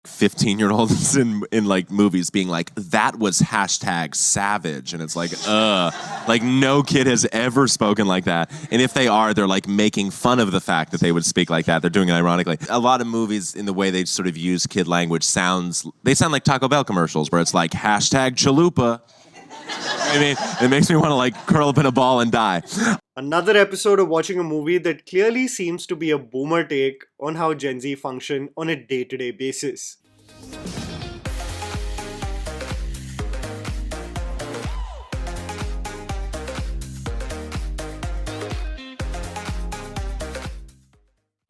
15-year-olds in like movies being like, that was hashtag savage. And it's like no kid has ever spoken like that. And if they are, they're like making fun of the fact that they would speak like that. They're doing it ironically. A lot of movies, in the way they sort of use kid language, sound like Taco Bell commercials where it's like hashtag chalupa. I mean, it makes me want to like curl up in a ball and die. Another episode of watching a movie that clearly seems to be a boomer take on how Gen Z function on a day-to-day basis.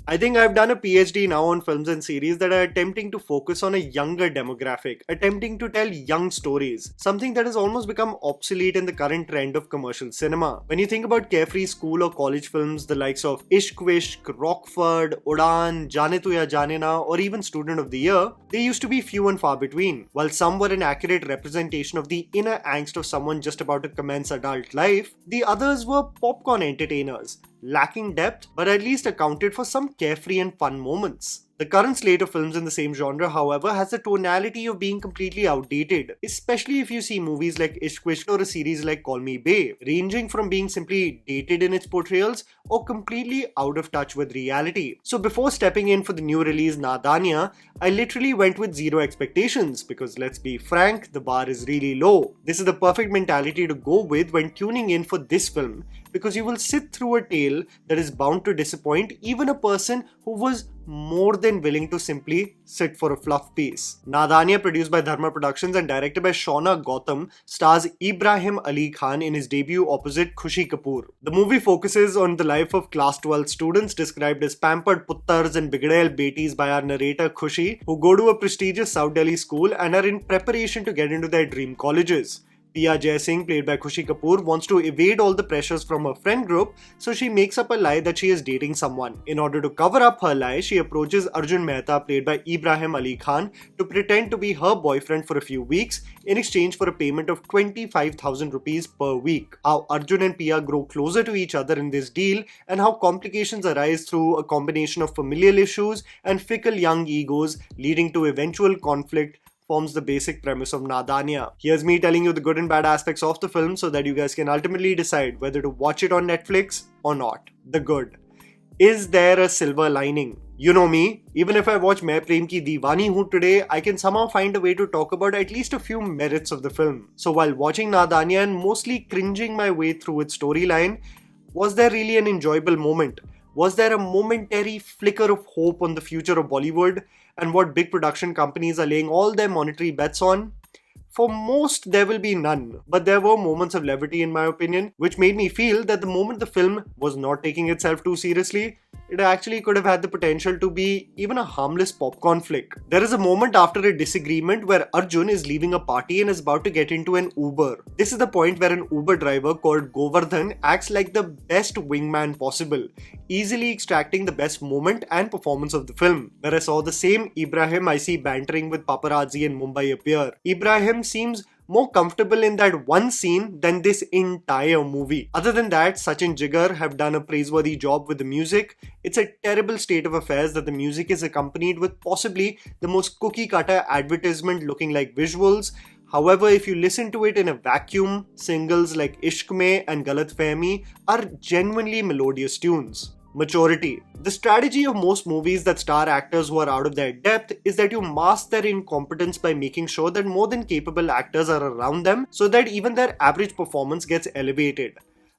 I think I've done a PhD now on films and series that are attempting to focus on a younger demographic, attempting to tell young stories, something that has almost become obsolete in the current trend of commercial cinema. When you think about carefree school or college films, the likes of Ishq Vishk, Rockford, Udaan, Jaane Tu Ya Jaane Na, or even Student of the Year, they used to be few and far between. While some were an accurate representation of the inner angst of someone just about to commence adult life, the others were popcorn entertainers, lacking depth, but at least accounted for some carefree and fun moments. The current slate of films in the same genre, however, has the tonality of being completely outdated, especially if you see movies like Ishq Vishk or a series like Call Me Babe, ranging from being simply dated in its portrayals or completely out of touch with reality. So before stepping in for the new release Nadaaniyan, I literally went with zero expectations because, let's be frank, the bar is really low. This is the perfect mentality to go with when tuning in for this film, because you will sit through a tale that is bound to disappoint even a person who was more than willing to simply sit for a fluff piece. Nadaaniyan, produced by Dharma Productions and directed by Shauna Gautam, stars Ibrahim Ali Khan in his debut opposite Khushi Kapoor. The movie focuses on the life of class 12 students described as pampered puttars and bigdail betis by our narrator Khushi, who go to a prestigious South Delhi school and are in preparation to get into their dream colleges. Pia Jai Singh, played by Khushi Kapoor, wants to evade all the pressures from her friend group, so she makes up a lie that she is dating someone. In order to cover up her lie, she approaches Arjun Mehta, played by Ibrahim Ali Khan, to pretend to be her boyfriend for a few weeks in exchange for a payment of 25,000 rupees per week. How Arjun and Pia grow closer to each other in this deal, and how complications arise through a combination of familial issues and fickle young egos, leading to eventual conflict, forms the basic premise of Nadaaniyan. Here's me telling you the good and bad aspects of the film so that you guys can ultimately decide whether to watch it on Netflix or not. The good. Is there a silver lining? You know me, even if I watch Main Prem Ki Deewani Hoon today, I can somehow find a way to talk about at least a few merits of the film. So while watching Nadaaniyan and mostly cringing my way through its storyline, was there really an enjoyable moment? Was there a momentary flicker of hope on the future of Bollywood and what big production companies are laying all their monetary bets on? For most, there will be none, but there were moments of levity in my opinion, which made me feel that the moment the film was not taking itself too seriously, it actually could have had the potential to be even a harmless popcorn flick. There is a moment after a disagreement where Arjun is leaving a party and is about to get into an Uber. This is the point where an Uber driver called Govardhan acts like the best wingman possible, easily extracting the best moment and performance of the film. Where I saw the same Ibrahim I see bantering with paparazzi in Mumbai appear. Ibrahim seems more comfortable in that one scene than this entire movie. Other than that, Sachin Jigar have done a praiseworthy job with the music. It's a terrible state of affairs that the music is accompanied with possibly the most cookie-cutter advertisement looking like visuals. However, if you listen to it in a vacuum, singles like Ishq Mein and Galat Fehmi are genuinely melodious tunes. Maturity. The strategy of most movies that star actors who are out of their depth is that you mask their incompetence by making sure that more than capable actors are around them so that even their average performance gets elevated.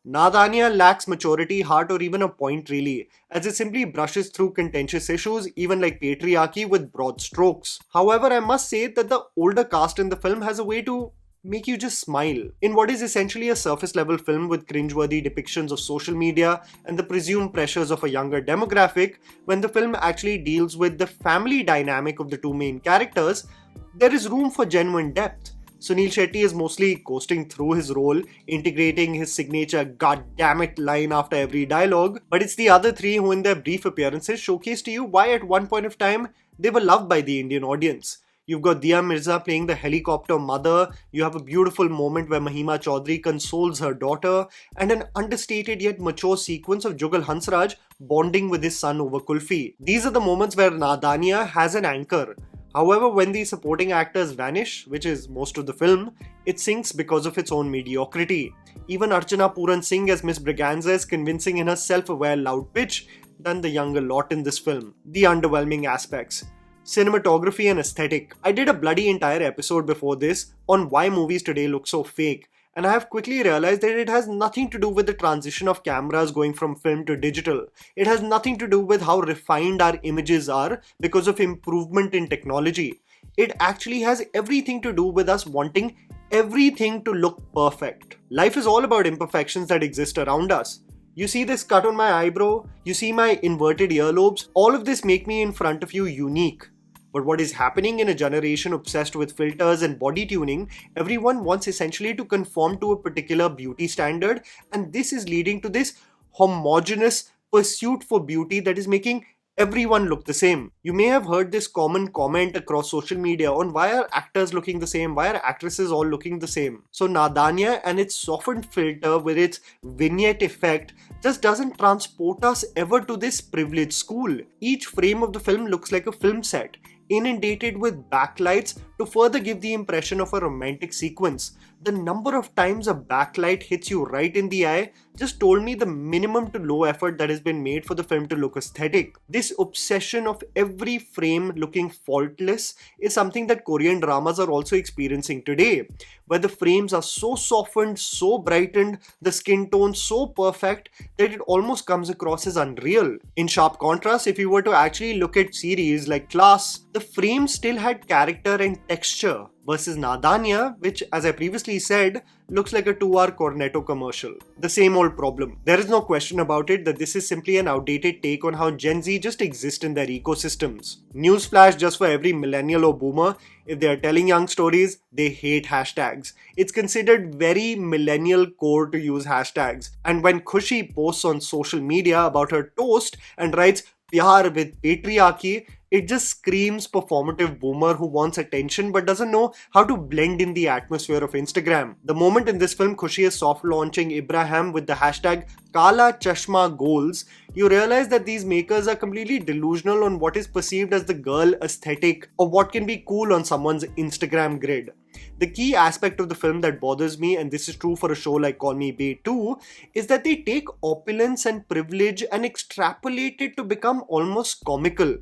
Nadaaniyan lacks maturity, heart, or even a point really, as it simply brushes through contentious issues even like patriarchy with broad strokes. However, I must say that the older cast in the film has a way to make you just smile. In what is essentially a surface level film with cringeworthy depictions of social media and the presumed pressures of a younger demographic, when the film actually deals with the family dynamic of the two main characters, there is room for genuine depth. Sunil Shetty is mostly coasting through his role, integrating his signature "goddammit" line after every dialogue, but it's the other three who in their brief appearances showcase to you why at one point of time they were loved by the Indian audience. You've got Diya Mirza playing the helicopter mother, you have a beautiful moment where Mahima Chaudhary consoles her daughter, and an understated yet mature sequence of Jugal Hansraj bonding with his son over kulfi. These are the moments where Nadaaniyan has an anchor. However, when these supporting actors vanish, which is most of the film, it sinks because of its own mediocrity. Even Archana Puran Singh as Miss Braganza is convincing in her self-aware loud pitch than the younger lot in this film. The underwhelming aspects. Cinematography and aesthetic. I did a bloody entire episode before this on why movies today look so fake, and I have quickly realized that it has nothing to do with the transition of cameras going from film to digital. It has nothing to do with how refined our images are because of improvement in technology. It actually has everything to do with us wanting everything to look perfect. Life is all about imperfections that exist around us. You see this cut on my eyebrow, you see my inverted earlobes, all of this make me in front of you unique. But what is happening in a generation obsessed with filters and body tuning, everyone wants essentially to conform to a particular beauty standard, and this is leading to this homogeneous pursuit for beauty that is making everyone look the same. You may have heard this common comment across social media on why are actors looking the same, why are actresses all looking the same. So Nadaaniyan and its softened filter with its vignette effect just doesn't transport us ever to this privileged school. Each frame of the film looks like a film set, inundated with backlights to further give the impression of a romantic sequence. The number of times a backlight hits you right in the eye just told me the minimum to low effort that has been made for the film to look aesthetic. This obsession of every frame looking faultless is something that Korean dramas are also experiencing today, where the frames are so softened, so brightened, the skin tone so perfect that it almost comes across as unreal. In sharp contrast, if you were to actually look at series like Class, the frames still had character and texture, versus Nadaaniyan, which, as I previously said, looks like a 2-hour Cornetto commercial. The same old problem. There is no question about it that this is simply an outdated take on how Gen Z just exist in their ecosystems. Newsflash just for every millennial or boomer, if they are telling young stories, they hate hashtags. It's considered very millennial core to use hashtags. And when Khushi posts on social media about her toast and writes "Pyar with patriarchy," it just screams performative boomer who wants attention but doesn't know how to blend in the atmosphere of Instagram. The moment in this film Khushi is soft launching Ibrahim with the hashtag Kala Chashma Goals, you realize that these makers are completely delusional on what is perceived as the girl aesthetic or what can be cool on someone's Instagram grid. The key aspect of the film that bothers me, and this is true for a show like Call Me Bae too, is that they take opulence and privilege and extrapolate it to become almost comical.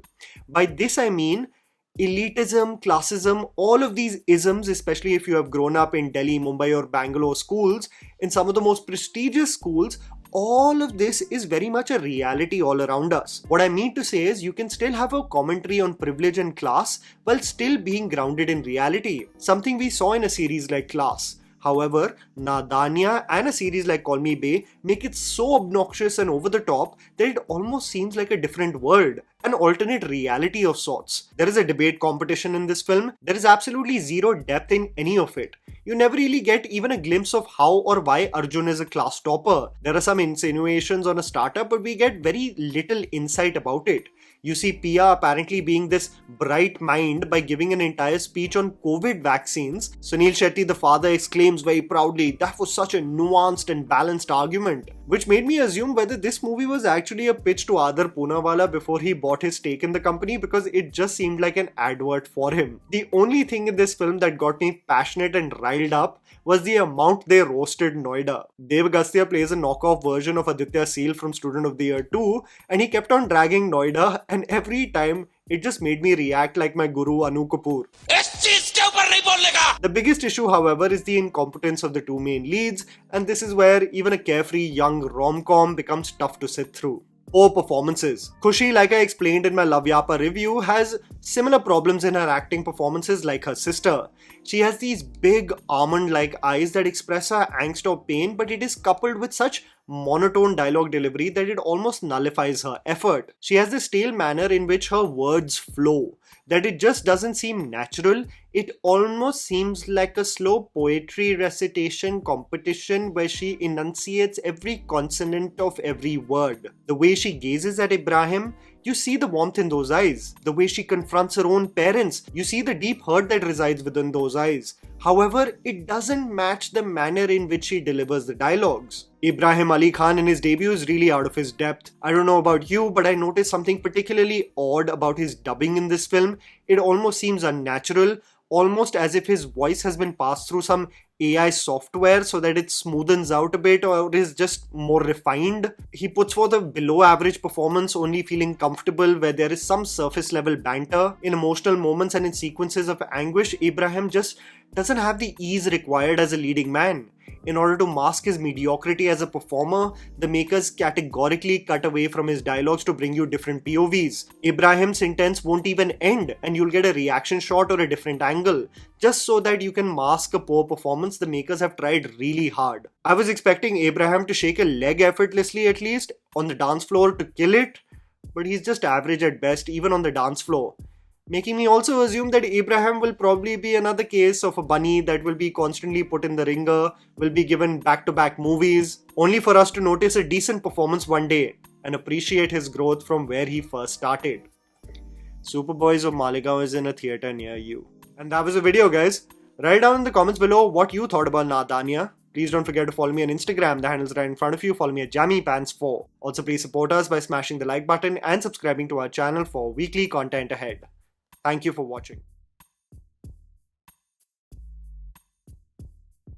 By this I mean elitism, classism, all of these isms, especially if you have grown up in Delhi, Mumbai or Bangalore schools, in some of the most prestigious schools, all of this is very much a reality all around us. What I mean to say is you can still have a commentary on privilege and class while still being grounded in reality. Something we saw in a series like Class. However, Nadaaniyan and a series like Call Me Bae make it so obnoxious and over the top that it almost seems like a different world, an alternate reality of sorts. There is a debate competition in this film. There is absolutely zero depth in any of it. You never really get even a glimpse of how or why Arjun is a class topper. There are some insinuations on a startup, but we get very little insight about it. You see Pia apparently being this bright mind by giving an entire speech on COVID vaccines. Sunil Shetty, the father, exclaims very proudly, "That was such a nuanced and balanced argument," which made me assume whether this movie was actually a pitch to Adar Poonawalla before he bought his stake in the company, because it just seemed like an advert for him. The only thing in this film that got me passionate and riled up was the amount they roasted Noida. Dev Agastya plays a knockoff version of Aditya Seal from Student of the Year 2, and he kept on dragging Noida, and every time it just made me react like my guru Anu Kapoor. The biggest issue, however, is the incompetence of the two main leads, and this is where even a carefree young rom-com becomes tough to sit through. Poor performances. Khushi, like I explained in my Love Yapa review, has similar problems in her acting performances like her sister. She has these big almond-like eyes that express her angst or pain, but it is coupled with such monotone dialogue delivery that it almost nullifies her effort. She has this stale manner in which her words flow, that it just doesn't seem natural. It almost seems like a slow poetry recitation competition where she enunciates every consonant of every word. The way she gazes at Ibrahim, You see the warmth in those eyes, the way she confronts her own parents. You see the deep hurt that resides within those eyes. However, it doesn't match the manner in which she delivers the dialogues. Ibrahim Ali Khan in his debut is really out of his depth. I don't know about you, but I noticed something particularly odd about his dubbing in this film. It almost seems unnatural, almost as if his voice has been passed through some AI software so that it smoothens out a bit or is just more refined. He puts forth a below average performance, only feeling comfortable where there is some surface level banter. In emotional moments and in sequences of anguish, Ibrahim just doesn't have the ease required as a leading man. In order to mask his mediocrity as a performer, the makers categorically cut away from his dialogues to bring you different POVs. Ibrahim's sentence won't even end and you'll get a reaction shot or a different angle, just so that you can mask a poor performance. The makers have tried really hard. I was expecting Ibrahim to shake a leg effortlessly, at least on the dance floor, to kill it, but he's just average at best, even on the dance floor. Making me also assume that Ibrahim will probably be another case of a bunny that will be constantly put in the ringer, will be given back-to-back movies, only for us to notice a decent performance one day and appreciate his growth from where he first started. Superboys of Maligaon is in a theatre near you. And that was the video, guys. Write down in the comments below what you thought about Nadaaniyan. Please don't forget to follow me on Instagram. The handle's right in front of you. Follow me at JammyPants4. Also, please support us by smashing the like button and subscribing to our channel for weekly content ahead. Thank you for watching.